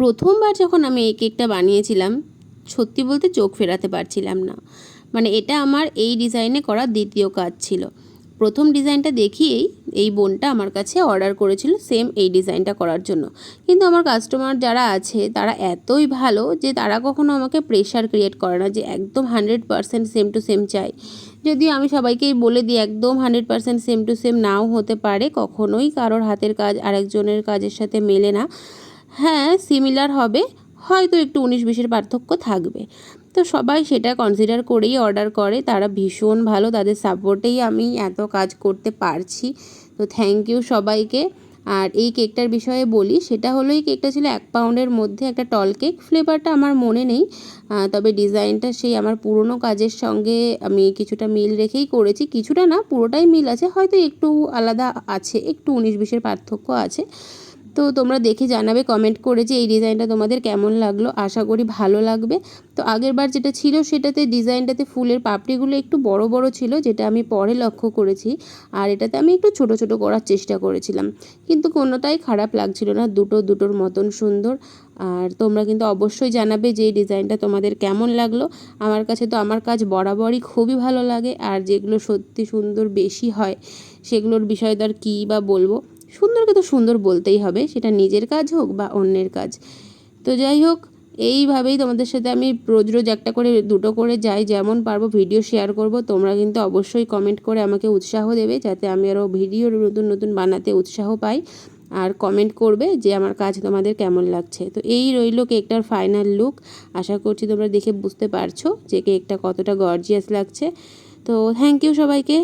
প্রথমবার যখন আমি এই কেকটা বানিয়েছিলাম, সত্যি বলতে চোখ ফেরাতে পারছিলাম না। মানে এটা আমার এই ডিজাইনে করা দ্বিতীয় কাজ ছিল। প্রথম ডিজাইনটা দেখিয়েই এই বোনটা আমার কাছে অর্ডার করেছিল সেম এই ডিজাইনটা করার জন্য। কিন্তু আমার কাস্টমার যারা আছে তারা এতই ভালো যে তারা কখনো আমাকে প্রেশার ক্রিয়েট করে না যে একদম 100% সেম টু সেম চাই। যদিও আমি সবাইকেই বলে দিই একদম 100% সেম টু সেম নাও হতে পারে, কখনোই কারোর হাতের কাজ আরেকজনের কাজের সাথে মেলে না। হ্যাঁ, সিমিলার হবে, হয়তো একটু 19-20-এর পার্থক্য থাকবে। তো সবাই সেটা কনসিডার করেই অর্ডার করে। তারা ভীষণ ভালো, তাদের সাপোর্টেই আমি এত কাজ করতে পারছি। তো থ্যাংক ইউ সবাইকে। আর এই কেকটার বিষয়ে বলি, সেটা হলো এই কেকটা ছিল 1 পাউন্ডের মধ্যে একটা টল কেক। ফ্লেভারটা আমার মনে নেই, তবে ডিজাইনটা সেই আমার পুরনো কাজের সঙ্গে আমি কিছুটা মিল রেখেই করেছি। কিছুটা না, পুরোটাই মিল আছে, হয়তো একটু আলাদা আছে, একটু 19-20-এর পার্থক্য আছে। তো তোমরা দেখে জানাবে কমেন্ট করে যে এই ডিজাইনটা তোমাদের কেমন লাগলো। আশা করি ভালো লাগবে। তো আগেরবার যেটা ছিল সেটাতে ডিজাইনটাতে ফুলের পাপড়িগুলো একটু বড় বড় ছিল, যেটা আমি পরে লক্ষ্য করেছি। আর এটাতে আমি একটু ছোট ছোট করার চেষ্টা করেছিলাম, কিন্তু কোনোটাই খারাপ লাগছিল না, দুটোর মতন সুন্দর। আর তোমরা কিন্তু অবশ্যই জানাবে যে এই ডিজাইনটা তোমাদের কেমন লাগলো। আমার কাছে তো আমার কাজ বরাবরই খুবই ভালো লাগে, আর যেগুলো সত্যি সুন্দর বেশি হয় সেগুলোর বিষয়ে তো আর কী বা বলবো। সুন্দরকে তো সুন্দর বলতেই হবে, সেটা নিজের কাজ হোক বা অন্যের কাজ। তো যাই হোক, এইভাবেই তোমাদের সাথে আমি রোজ রোজ একটা করে দুটো করে যাই, যেমন পারবো ভিডিও শেয়ার করব। তোমরা কিন্তু অবশ্যই কমেন্ট করে আমাকে উৎসাহ দেবে, যাতে আমি আরও ভিডিও নতুন নতুন বানাতে উৎসাহ পাই। আর কমেন্ট করবে যে আমার কাজ তোমাদের কেমন লাগছে। তো এই রইল কেকটার ফাইনাল লুক। আশা করছি তোমরা দেখে বুঝতে পারছো যে কেকটা কতটা গর্জিয়াস লাগছে। তো থ্যাংক ইউ সবাইকে।